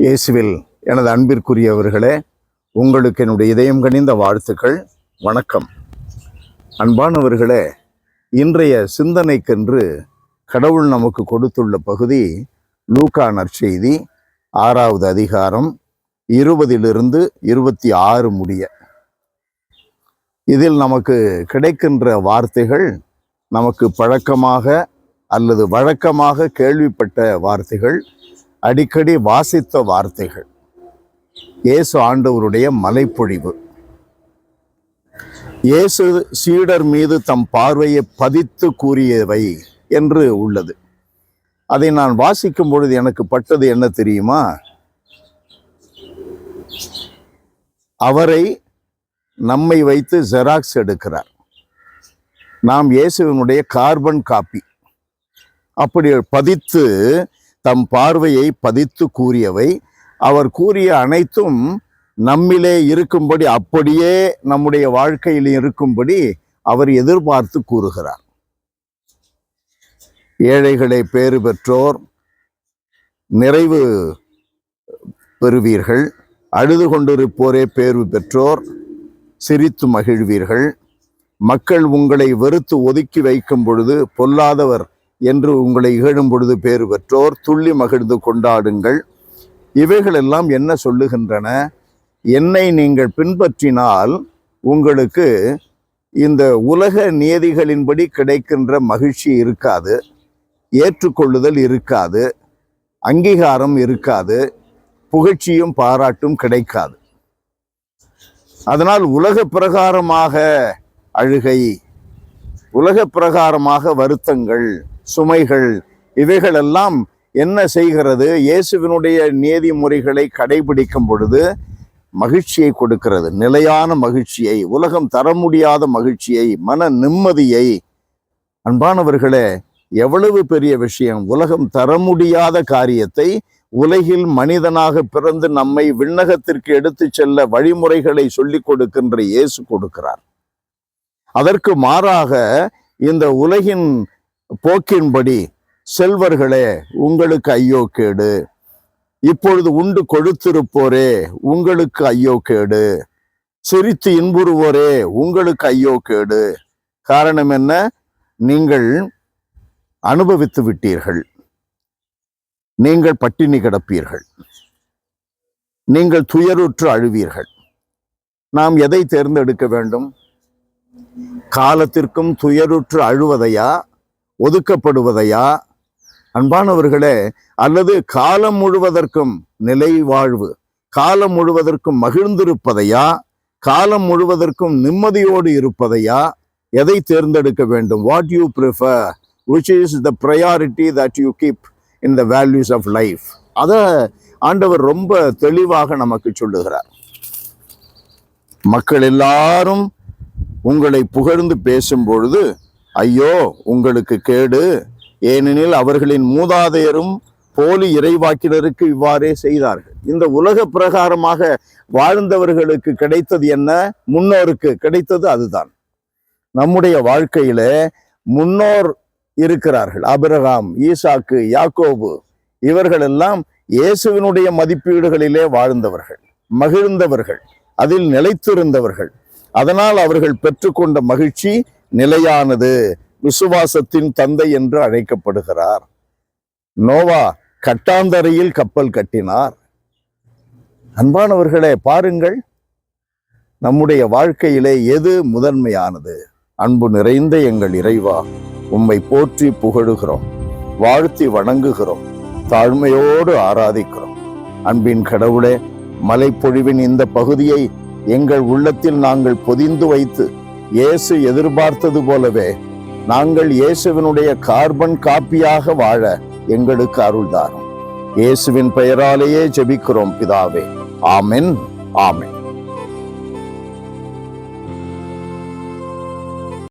இயேசுவில் எனது அன்பிற்குரியவர்களே, உங்களுக்கு என்னுடைய இதயம் கனிந்த வாழ்த்துக்கள். வணக்கம். அன்பானவர்களே, இன்றைய சிந்தனைக்கென்று கடவுள் நமக்கு கொடுத்துள்ள பகுதி லூக்கா நற்செய்தி 6வது அதிகாரம் 20 26 முடிய. இதில் நமக்கு கிடைக்கின்ற வார்த்தைகள் நமக்கு பழக்கமாக அல்லது வழக்கமாக கேள்விப்பட்ட வார்த்தைகள், அடிக்கடி வாசித்த வார்த்தைகள். இயேசு ஆண்டவருடைய மலைப்பொழிவு. இயேசு சீடர் மீது தம் பார்வையை பதித்து கூறியவை என்று உள்ளது. அதை நான் வாசிக்கும் பொழுது எனக்கு பட்டது என்ன தெரியுமா? அவரை நம்மை வைத்து ஜெராக்ஸ் எடுக்கிறார். நாம் இயேசுவினுடைய கார்பன் காப்பி. அப்படி பதித்து தம் பார்வையை பதித்து கூறியவை, அவர் கூறிய அனைத்தும் நம்மிலே இருக்கும்படி, அப்படியே நம்முடைய வாழ்க்கையில் இருக்கும்படி அவர் எதிர்பார்த்து கூறுகிறார். ஏழைகளை பேறு பெற்றோர், நிறைவு பெறுவீர்கள். அழுது கொண்டிருப்போரே பேறு பெற்றோர், சிரித்து மகிழ்வீர்கள். மக்கள் உங்களை வெறுத்து ஒதுக்கி வைக்கும் பொழுது, பொல்லாதவர் என்று உங்களை இகழும் பொழுது பேறு பெற்றோர், துள்ளி மகிழ்ந்து கொண்டாடுங்கள். இவைகளெல்லாம் என்ன சொல்லுகின்றன? என்னை நீங்கள் பின்பற்றினால் உங்களுக்கு இந்த உலக நியதிகளின்படி கிடைக்கின்ற மகிழ்ச்சி இருக்காது, ஏற்றுக்கொள்ளுதல் இருக்காது, அங்கீகாரம் இருக்காது, புகழ்ச்சியும் பாராட்டும் கிடைக்காது. அதனால் உலக பிரகாரமாக அழுகை, உலக பிரகாரமாக வருத்தங்கள், சுமைகள், இவைகளெல்லாம் என்ன செய்கிறது? இயேசுவினுடைய நீதி முறைகளை கடைபிடிக்கும் பொழுது மகிழ்ச்சியை கொடுக்கிறது, நிலையான மகிழ்ச்சியை, உலகம் தர முடியாத மகிழ்ச்சியை, மன நிம்மதியை. அன்பானவர்களே, எவ்வளவு பெரிய விஷயம்! உலகம் தர முடியாத காரியத்தை உலகில் மனிதனாக பிறந்து நம்மை விண்ணகத்திற்கு எடுத்து செல்ல வழிமுறைகளை சொல்லிக் கொடுக்கின்ற இயேசு கொடுக்கிறார். அதற்கு மாறாக இந்த உலகின் போக்கின்படி, செல்வர்களே உங்களுக்கு ஐயோ கேடு, இப்பொழுது உண்டு கொழுத்திருப்போரே உங்களுக்கு ஐயோ கேடு, சிரித்து இன்புறுவோரே உங்களுக்கு ஐயோ கேடு. காரணம் என்ன? நீங்கள் அனுபவித்து விட்டீர்கள், நீங்கள் பட்டினி கிடப்பீர்கள், நீங்கள் துயருற்று அழுவீர்கள். நாம் எதை தேர்ந்தெடுக்க வேண்டும்? காலத்திற்கும் துயருற்று அழுவதையா, ஒதுக்கப்படுவதையா? அன்பானவர்களே, அல்லது காலம் முழுவதற்கும் நிலை வாழ்வு, காலம் முழுவதற்கும் மகிழ்ந்திருப்பதையா, காலம் முழுவதற்கும் நிம்மதியோடு இருப்பதையா? எதை தேர்ந்தெடுக்க வேண்டும்? What you prefer, which is the priority that you keep in the values of life? அதை ஆண்டவர் ரொம்ப தெளிவாக நமக்கு சொல்லுகிறார். மக்கள் எல்லாரும் உங்களை புகழ்ந்து பேசும் பொழுது ஐயோ உங்களுக்கு கேடு, ஏனெனில் அவர்களின் மூதாதையரும் போலி இறைவாக்கினருக்கு இவ்வாறே செய்தார்கள். இந்த உலக பிரகாரமாக வாழ்ந்தவர்களுக்கு கிடைத்தது என்ன? முன்னோருக்கு கிடைத்தது அதுதான். நம்முடைய வாழ்க்கையில முன்னோர் இருக்கிறார்கள். ஆபிரகாம், ஈசாக்கு, யாக்கோபு, இவர்களெல்லாம் இயேசுவினுடைய மதிப்பீடுகளிலே வாழ்ந்தவர்கள், மகிழ்ந்தவர்கள், அதில் நிலைத்திருந்தவர்கள். அதனால் அவர்கள் பெற்றுக்கொண்ட மகிழ்ச்சி நிலையானது. விசுவாசத்தின் தந்தை என்று அழைக்கப்படுகிறார். நோவா கட்டாந்தரையில் கப்பல் கட்டினார். அன்பானவர்களே, பாருங்கள், நம்முடைய வாழ்க்கையிலே எது முதன்மையானது? அன்பு நிறைந்த எங்கள் இறைவா, உம்மை போற்றி புகழுகிறோம், வாழ்த்தி வணங்குகிறோம், தாழ்மையோடு ஆராதிக்கிறோம். அன்பின் கடவுளே, மலைப்பொழிவின் இந்த பகுதியை எங்கள் உள்ளத்தில் நாங்கள் பொதிந்து வைத்து, இயேசு எதிர்பார்த்தது போலவே நாங்கள் இயேசுவினுடைய கார்பன் காப்பியாக வாழ எங்களுக்கு அருள்தாரும். இயேசுவின் பெயராலேயே ஜெபிக்கிறோம் பிதாவே. ஆமென், ஆமென்.